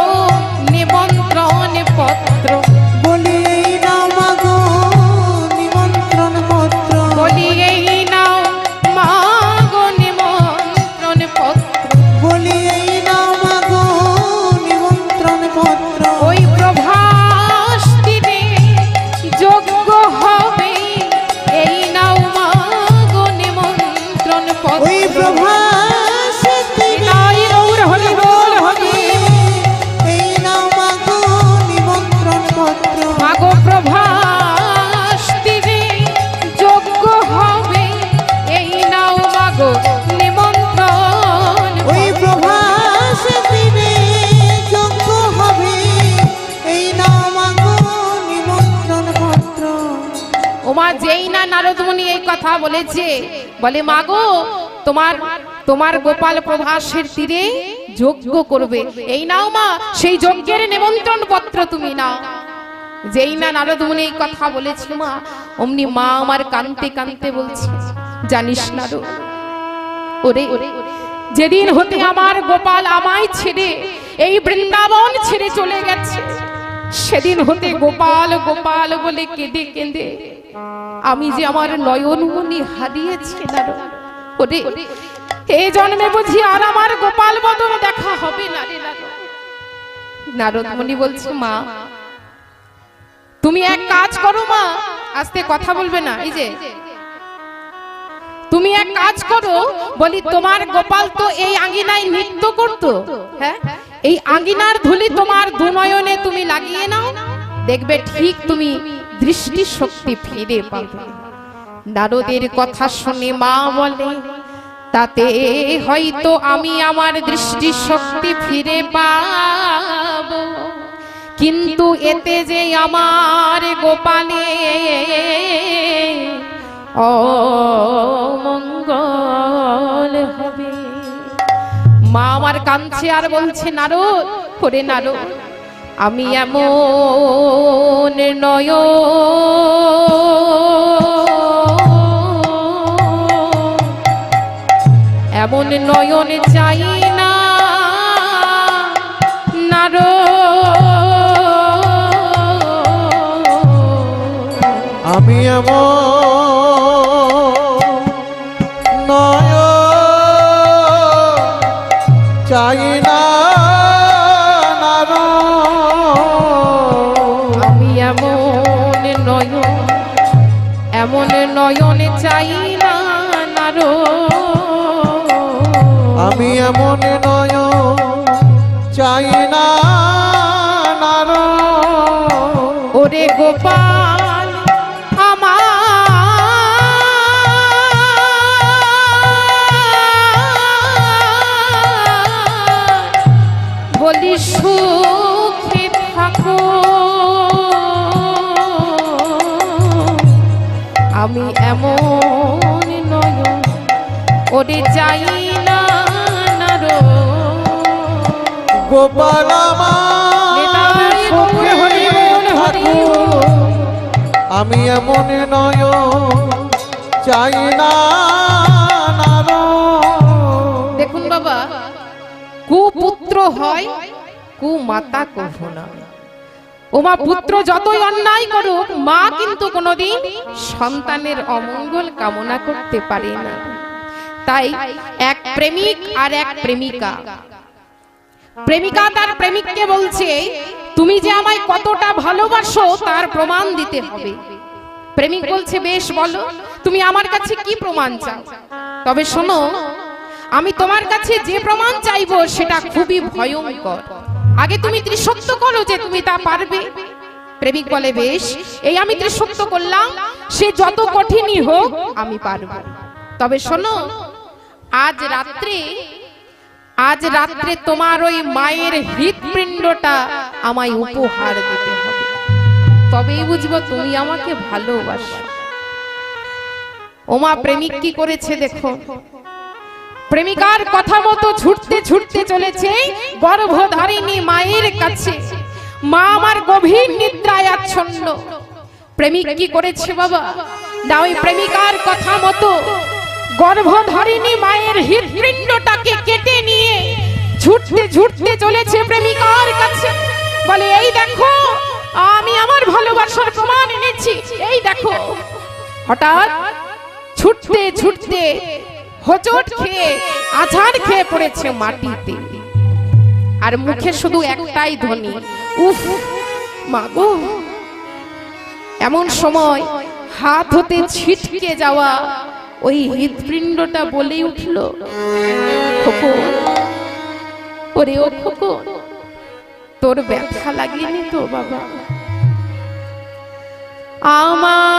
নিমন্ত্রণ পত্র, ওমা যেই না নারদমুনি এই কথা বলেছে, বলে মাগো তোমার গোপাল প্রভাসের তীরে যজ্ঞ করবে, এই নাও মা সেই যজ্ঞের নিমন্ত্রণ পত্র তুমি নাও। যেই না নারদমুনি এই কথা বলেছে মা, অমনি মা আমার কাঁদতে কাঁদতে বলছে, জানিস না রো, ওরে যেদিন হতে আমার গোপাল আমায় ছেড়ে এই বৃন্দাবন ছেড়ে চলে গেছে, সেদিন হতে গোপাল গোপাল বলে কেঁদে কেঁদে আমি যে আমার নয়নমণি হারিয়েছি না রো। ওরে এই জন্মে বুঝি আর আমার গোপাল বদন দেখা হবে না রে নারদ। নারদমণি বলছে মা তুমি এক কাজ করো মা, আস্তে কথা বলবে না, এই যে তুমি এক কাজ করো, বলি তোমার গোপাল তো এই আঙ্গিনায় নৃত্য করতো, হ্যাঁ এই আঙ্গিনার ধুলি তোমার দুনয়নে তুমি লাগিয়ে নাও, দেখবে ঠিক তুমি দৃষ্টি শক্তি ফিরে পাবে। নারদের কথা শুনে মা বলে, তাতে হয়তো আমি আমার দৃষ্টি শক্তি ফিরে পাবো, কিন্তু এতে যে আমার গোপালে অমঙ্গল হবে। মা আমার কাঁদছে আর বলছে, নারদ ওরে নারদ, আমি এমন নয়ন চাই না নারদ, আমি এমন নয় চাই না নারদ, আমি এমন নয়ন চাই না নারদ, আমি এমন নয় চাই না নারদ। ওরে গোপাল আমার বলি সুখে থাকো, আমি এমন নয়ন ওরে চাই না নারদ। গোপাল আমার সুখে থাকুক, আমি এমন নয় চাই না নারদ। দেখুন বাবা, কুপুত্র হয় কুমাতা কভু না। ওমা পুত্র যতই অন্যায় করুক, মা কিন্তু কোনোদিন সন্তানের অমঙ্গল কামনা করতে পারে না। তাই এক প্রেমিক আর এক প্রেমিকা, প্রেমিকা তার প্রেমিককে বলছে, তুমি যে আমায় কতটা ভালোবাসো তার প্রমাণ দিতে হবে। প্রেমিক বলছে, বেশ বলো তুমি আমার কাছে কি প্রমাণ চাও, তবে শোনো আমি তোমার কাছে যে প্রমাণ চাইবো সেটা খুবই ভয়ঙ্কর, আগে তুমি ত্রিসত্য করো যে তুমি তা পারবে। প্রেমিক বলে, বেশ এই আমি ত্রিসত্য করলাম, সে যত কঠিনই হোক আমি পারবো, তবে শোনো আজ রাত্রে তোমার ওই মায়ের হৃৎপিণ্ডটা আমায় উপহার দিতে হবে, তবেই বুঝবো তুমি আমাকে ভালোবাসো। ওমা প্রেমিক কি করেছে দেখো, প্রেমিকার কথা মতো ছুটতে ছুটতে চলেছে গর্ভধারিণী মায়ের কাছে। মা আমার গভীর নিদ্রায় আচ্ছন্ন। প্রেমিক কি করেছে বাবা, না ওই প্রেমিকার কথা মতো গর্ভধারিণী মায়ের হৃৎপিণ্ডটাকে কেটে নিয়ে ছুটতে ছুটতে চলেছে প্রেমিকার কাছে, বলে, এই দেখো আমি আমার ভালোবাসার প্রমাণ এনেছি, এই দেখো। হঠাৎ ছুটতে ছুটতে হোঁচট খেয়ে আছাড় খেয়ে পড়েছে মাটিতে, আর মুখে শুধু একটাই ধ্বনি, উফ মাগো। এমন সময় হাত হতে ছিটকে যাওয়া ওই হৃৎপিণ্ডটা বলে উঠল, খোকন, ওরে ও খোকন, তোর ব্যথা লাগেনি তো বাবা? আমার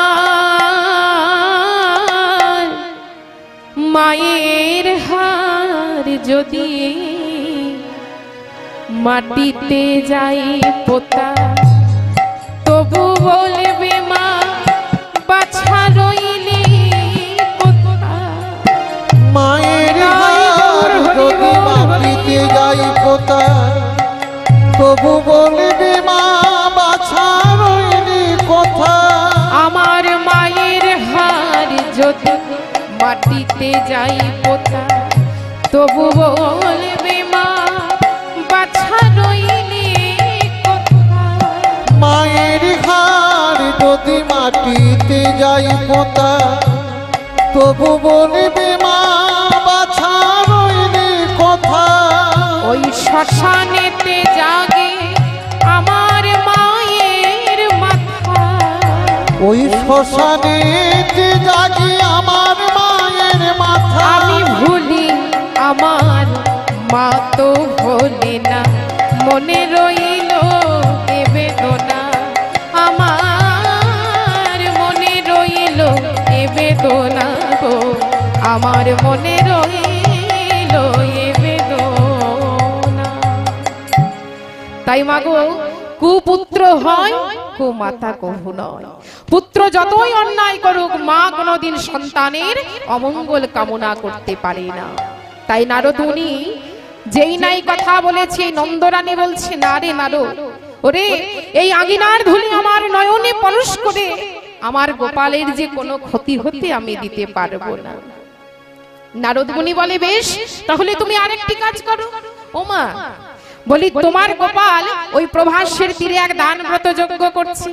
মায়ের হার যদি মাটিতে যাই পোতা, তবু বলবে মা বাছা তবু বলবি মা বাছা রইলি কোথা আমার মায়ের হার যদি মাটিতে যাই পোতা তবু বলবে মা বাছা রইলি কোথায়। মায়ের হার যদি মাটিতে যাই পোতা তবু বলবি মা বাছা রইলি কোথা ওই শ্মশানেতে জাগে আমার মায়ের মাথা ওই শ্মশানে জাগি আমার মায়ের মাথা আমি ভুলি আমার মা তো ভোলে না মনে রইল এ বেদনা আমার মনে রইল এ বেদনা গো আমার মনে রইল এ বেদনা। তাই মাগো কুপুত্র হয় কুমাতা কহু নয়। পুত্র যতই অন্যায় করুক মা কোনোদিন সন্তানের অমঙ্গল কামনা করতে পারে না। তাই নারদ মুনি যেই নাই কথা বলেছে নন্দরানী বলছে না রে নারদ ওরে এই আঙিনার ধুলি আমার নয়নে পরশ করে আমার গোপালের যে কোনো ক্ষতি হতে আমি দিতে পারবো না। নারদ মুনি বলে বেশ তাহলে তুমি আরেকটি কাজ করো। ওমা বলি তোমার গোপাল ওই প্রভাসের তীরে এক দান ব্রত যজ্ঞ করছে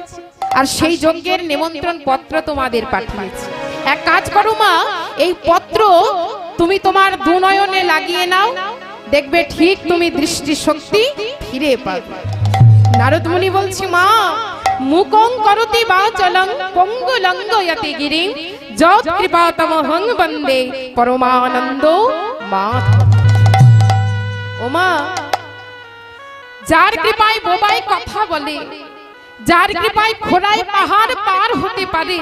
আর সেই যজ্ঞের নিমন্ত্রণ পত্র তোমাদের পাঠিয়েছে। এক কাজ করো মা এই পত্র তুমি তোমার দুনয়নে লাগিয়ে নাও দেখবে ঠিক তুমি দৃষ্টি শক্তি ফিরে পাবে। নারদ মুনি বলছি মা মুকং করতি বাচলং পঙ্গুলঙ্গয়তি গিরিং যৎ কৃপাতমহং বন্দে পরমানন্দ মাধব। ওমা যার কৃপায় বোবাই কথা বলে যার কৃপায় খোড়ায় পাহাড় পার হতে পারে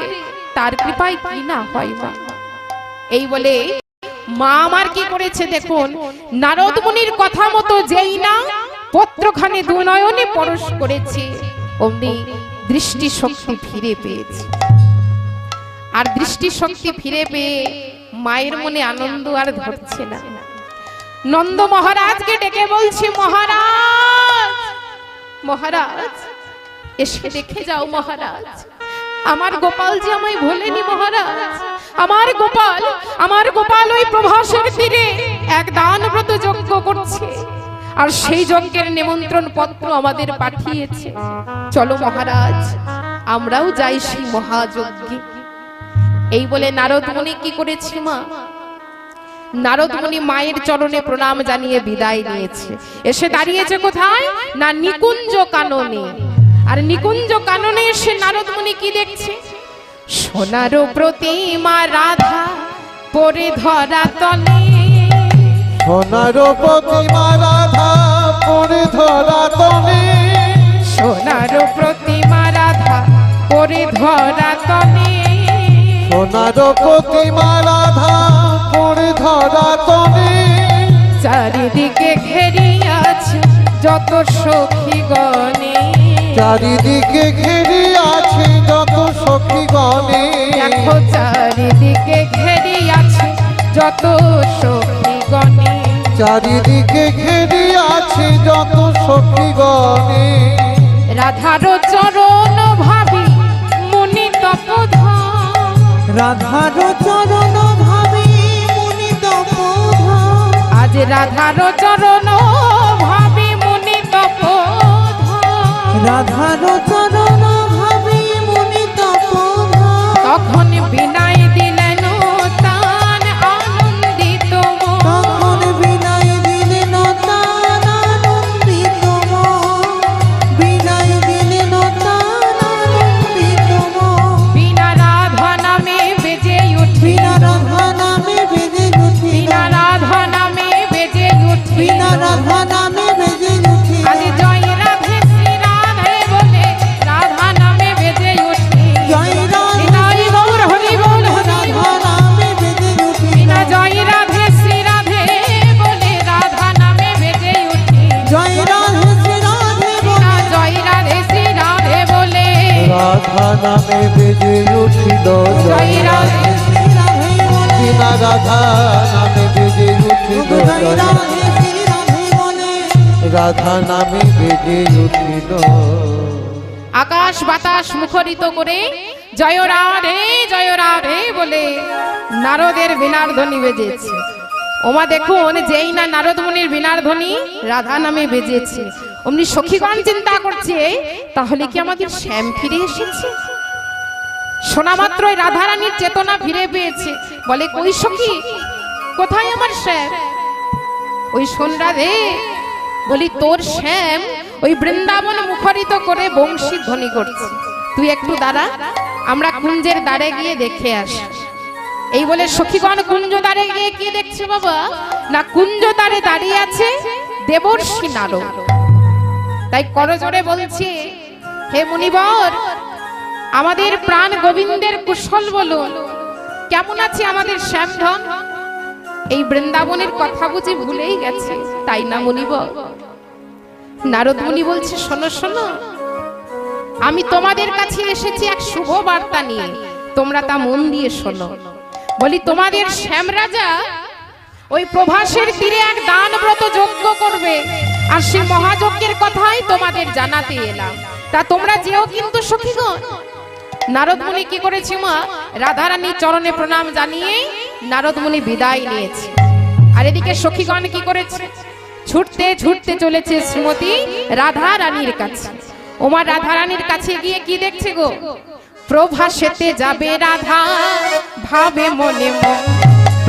তার কৃপায় কি না হয় মা। এই বলে মা আমার কি করেছে দেখুন নারদ মুনির কথা মতো যেই না পত্রখানি দুনয়নে পরশ করেছে অমনি দৃষ্টি শক্তি ফিরে পেয়েছে। আর দৃষ্টি শক্তি ফিরে পেয়ে মায়ের মনে আনন্দ আর ধরছে না। নন্দ মহারাজকে ডেকে বলছে মহারাজ মহারাজ এসে দেখে যাও মহারাজ আমার গোপাল যে আমায় ভোলেনি মহারাজ আমার গোপাল ওই প্রভাসের তীরে এক দান ব্রত যজ্ঞ করছে আর সেই যজ্ঞের নিমন্ত্রণ পত্র আমাদের পাঠিয়েছে। চলো মহারাজ আমরাও যাই সেই মহাযজ্ঞে। এই বলে নারদ মুনি কি করেছে মা নারদ মুনি মায়ের চরণে প্রণাম জানিয়ে বিদায় নিয়েছে। এসে দাঁড়িয়েছে কোথায় না নিকুঞ্জ কাননে। আর নিকুঞ্জ কাননে এসে নারদ মুনি কি দেখছে সোনার প্রতিমা রাধা পরে ধরা তলে সোনার প্রতিমা রাধা পরে ধরা তলে সোনার প্রতিমা রাধা পরে ধরা তলে সোনার প্রতিমা রাধা পরে ধরা তলে চারিদিকে ঘেরি আছে যত সখী গণে চারিদিকে ঘেরি আছে যত সখী গণে দেখো চারিদিকে ঘেরি আছে যত সখী গণে চারিদিকে ঘেরি আছে যত সখী গণে রাধার চরণ ভাবি মুনি তপোধন রাধার চরণ ভাবে মুনি তপোধন আজ রাধার চরণ ভাবি মুনি তপোধন রাধার চরণ ভাবে মুনি তপোধন তখন বিনায় দিলেন তান আনন্দিত মন। তখন বিনয় দিলেন তার আনন্দিত মন বিনয় দিলেন তার আনন্দিত মন বিনা রাধা নামে বেজে উঠি বিনা রাধা নামে বেজে উঠিল বিনা রাধা নামে বেজে উঠি বিনা রাধা নামে বেজে উঠিল আজ জয় রাধে শ্রী রাধে বলে রাধা নামে বেজে উঠি জয় রাধে নিতাই গৌর হরি বল হরি রাধা নামে বেজে উঠিল বিনা জয় রাধে শ্রী রাধে বলে রাধা নামে বেজে উঠি জয় রাধে শ্রী রাধে বিনা জয় রাধে শ্রী রাধে বলে রাধা নামে বেজে উঠিল জয় রাধে শ্রী রাধে বলে বিনা রাধা নামে বেজে উঠিল জয় রাধে শ্রী রাধে বলে রাধা নামে বেজে উঠিল। আকাশ বাতাস মুখরিত করে জয় রাধে বলে নারদের বীণার ধ্বনি বেজেছে। ওমা দেখুন, যেই না নারদ মুনির বীণার ধ্বনি রাধা নামে বেজেছে, অমনি সখীগণ চিন্তা করছে তাহলে কি আমাদের শ্যাম ফিরে এসেছে। শোনা মাত্রই রাধারানীর চেতনা ফিরে পেয়েছে। বলে, কই সখী, কোথায় আমার শ্যাম? ওই শোন রাধে, বলি তোর শ্যাম ওই বৃন্দাবন মুখরিত করে বংশী ধ্বনি করছে, তুই একটু দাঁড়া, আমরা কুঞ্জের দ্বারে গিয়ে দেখে আসি। এই বলে সখীগণ কুঞ্জ দ্বারে গিয়ে কি দেখছে বাবা না, কুঞ্জ দ্বারে দাঁড়িয়ে আছে দেবর্ষি নারদ। তাই করজোড়ে বলছে, হে মুনিবর, আমাদের প্রাণ গোবিন্দের কুশল বলুন, কেমন আছে আমাদের শ্যামধন? এই বৃন্দাবনের কথা বুঝি ভুলেই গেছে, তাই না মুনিবর? নারদ মুনি বলছে, শোনো শোনো, আমি তোমাদের কাছে এসেছি এক শুভ বার্তা নিয়ে, তোমরা তা মন দিয়ে শোনো। বলি, তোমাদের শ্যাম রাজা ওই প্রভাসের তীরে এক দান ব্রত যজ্ঞ করবে, আর সেই মহাযজ্ঞের কথাই তোমাদের জানাতে এলাম, তা তোমরা যেও কিন্তু সখীগণ। নারদ মুনি কি করেছে মা, রাধারানীর চরণে প্রণাম জানিয়ে নারদ মুনি বিদায় নিয়েছে। আর এদিকে সখীগণ কি করেছে, ছুটতে ছুটতে চলেছে শ্রীমতী রাধা রানীর কাছে। ওমা রাধা রানীর কাছে গিয়ে কি দেখছে গো, প্রভাসেতে যাবে রাধা ভাবে মনে মন,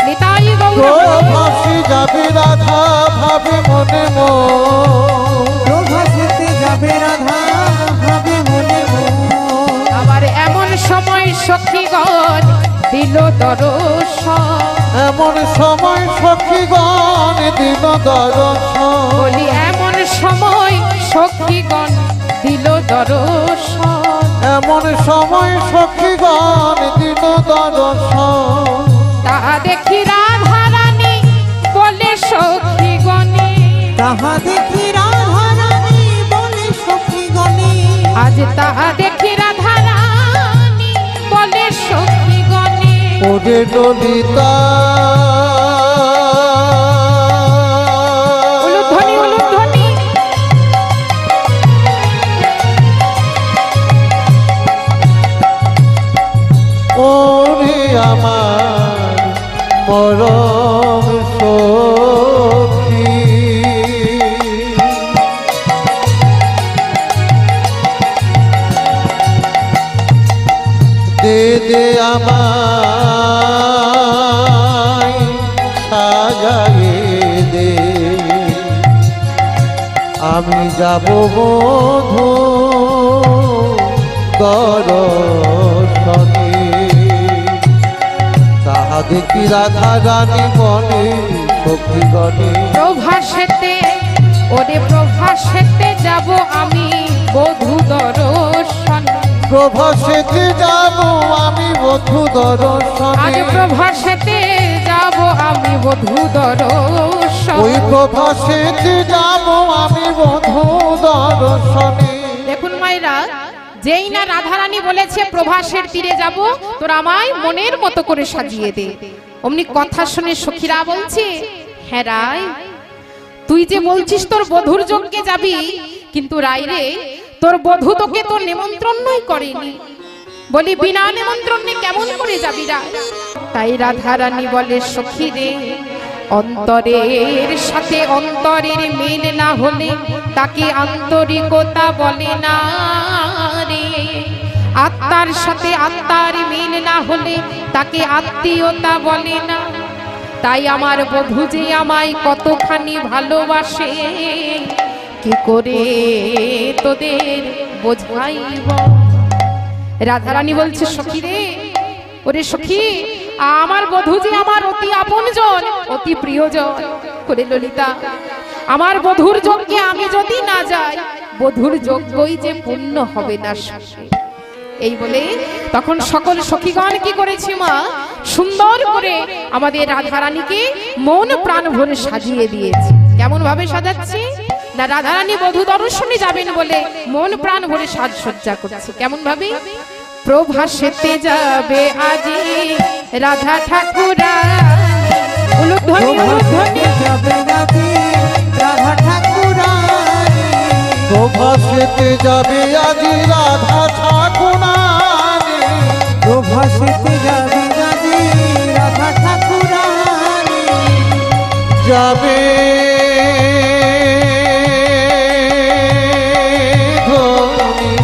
নিতাই গৌর প্রভাসে যাবে রাধা ভাবে মনে মন, প্রভাসেতে যাবে রাধা ভাবে মনে মন। আবার এমন সময় সখীগণ দিল দর্শন, এমন সময় সখীগণ দিল দর্শন। বলি এমন সময় সখীগণ দিল দর্শন, এমন সময় সখীগণ দিল দর্শন। তাহা দেখি রাধা রানী বলে সখীগণে, তাহা দেখি রাধা রানী বলে সখীগণে, আজ তাহা দেখি রাধা রানী বলে সখীগণে, ওরে ললিতা উলুধ্বনি উলুধ্বনি, ওরে আমার মরম সখী, দে দে আমায় সাজায়ে দে, আমি যাব বধূ দর্শনে। তাহা দেখি রাধা রানী বনে সখীগণে, প্রভাসেতে ওরে প্রভাসেতে যাব আমি বধূ দর্শন, প্রভাসেতে যাব আমি বধূ আজ দর্শনে। প্রভাসেতে যাব আমি বধূ দর্শন। ওই প্রভাসেতে যাব আমি বধূ দর্শনে। দেখুন মায়েরা, যেই না রাধারানী বলেছে প্রভাসের তীরে যাব, তোর আমায় মনের মতো করে সাজিয়ে দে, অমনি কথা শুনে সখীরা বলছে, হ্যাঁ রাই, তুই যে বলছিস তোর বধূর যজ্ঞে যাবি, কিন্তু রাই রে, তোর বধূ তোকে তো নিমন্ত্রণই করেনি। বলি, বিনা নিমন্ত্রণে কেমন করে যাবি রা? তাই রাধারানী বলে, সখী রে, অন্তরের সাথে অন্তরের মিল না হলে তাকে আন্তরিকতা বলে না রে, আত্মার সাথে আত্মার মিল না হলে তাকে আত্মীয়তা বলে না। তাই আমার বধূ যে আমায় কতখানি ভালোবাসে, কি করে তোদের বোঝাইব। রাধারানী বলছে, সখী রে, ওরে সখী, আমার বধূ যে আমার অতি আপনজন, অতি প্রিয়জন। করে ললিতা, আমার বধূর যজ্ঞে আমি যদি না যাই, বধূর যজ্ঞই যে পূর্ণ হবে না সখী। এই বলে তখন সকল সখীগণ কি করেছে মা, সুন্দর করে আমাদের রাধারানীকে মন প্রাণ ভরে সাজিয়ে দিয়েছে। কেমন ভাবে সাজাচ্ছে না, রাধারানী বধূ দর্শনে যাবেন বলে মন প্রাণ ভরে সাজসজ্জা করছে। কেমন ভাবে, প্রভাসেতে যাবে আজি রাধা ঠাকুরা, উলুধ্বনি উলুধ্বনি, যাবে রাধে রাধা ঠাকুরা, প্রভাসেতে যাবে আজি রাধা ঠাকুরানী প্রভাসেতে যাবে আজি রাধা ঠাকুরানী যাবে ধনী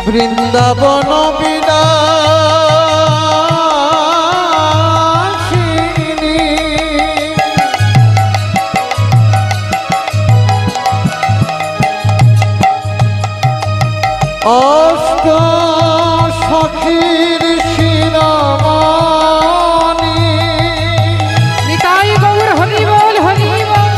বৃন্দাবন বিলাসিনী অষ্ট সখীর শিরোমণি নিতাই গৌর হরি বল হরি বল।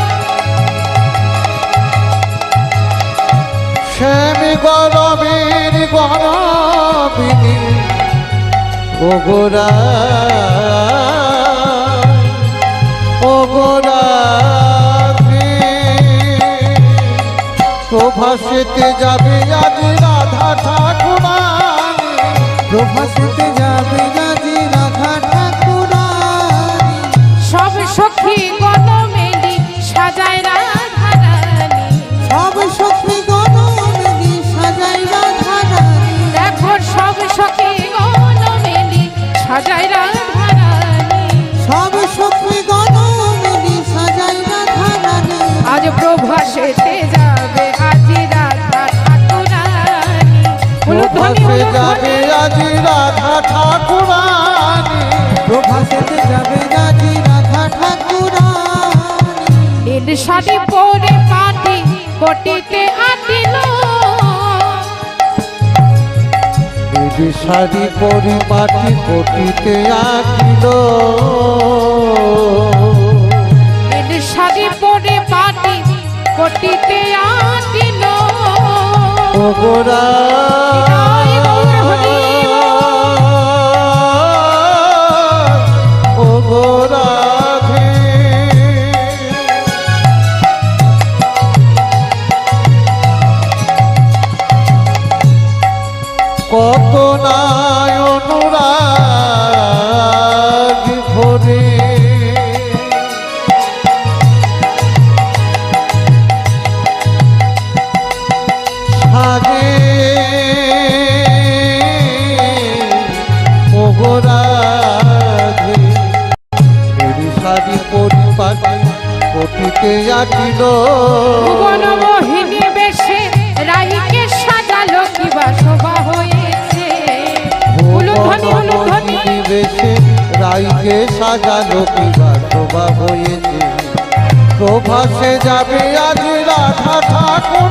শ্যাম গরবের গরবিনী ওগোরা ওগোরা প্রভাসেতে যাবে আজ রাধা ঠাকুরানী প্রভাসেতে যাবে আজি রাধা ঠাকুরানী সব সখী গণ মেলি সাজায় রাধা রানী। সব সখী গণ মেলি সাজাই রাধা রানী দেখো সব সখী গণ মেলি সাজায় রাধা রানী। সব সখী গণ মেলি সাজাই রাধা রানী আজ প্রভাসেতে যাবে আজি রাধা ঠাকুরানী। উলুধ্বনি, প্রভাসে যাবে উলুধ্বনি। আজ রাধা ঠাকুরানী প্রভাসেতে যাবে আজি রাধা ঠাকুরানী নীল শাড়ি পরে পাটি কোটিতে আটিল। দিদি শাড়ি পরিপাটি কোটিতে আঁকিল নীল শাড়ি পরে পাটি কোটিতে আটিল। ওগোরা নিতাই গৌর হরি ওগোরা কত নাই অনুরাগ ভরে সাজে ওগোরাধে মেরি শাড়ি পরিপাটি কোটিতে আঁকিল ভুবন মোহিনী বেশে রাইকে সাজালো কিবা শোভা হয়েছে। উলুধ্বনি, উলুধ্বনি। বেশে রাইকে সাজালো কিবা শোভা হয়েছে প্রভাসে যাবে আজ রাধা ঠাকুর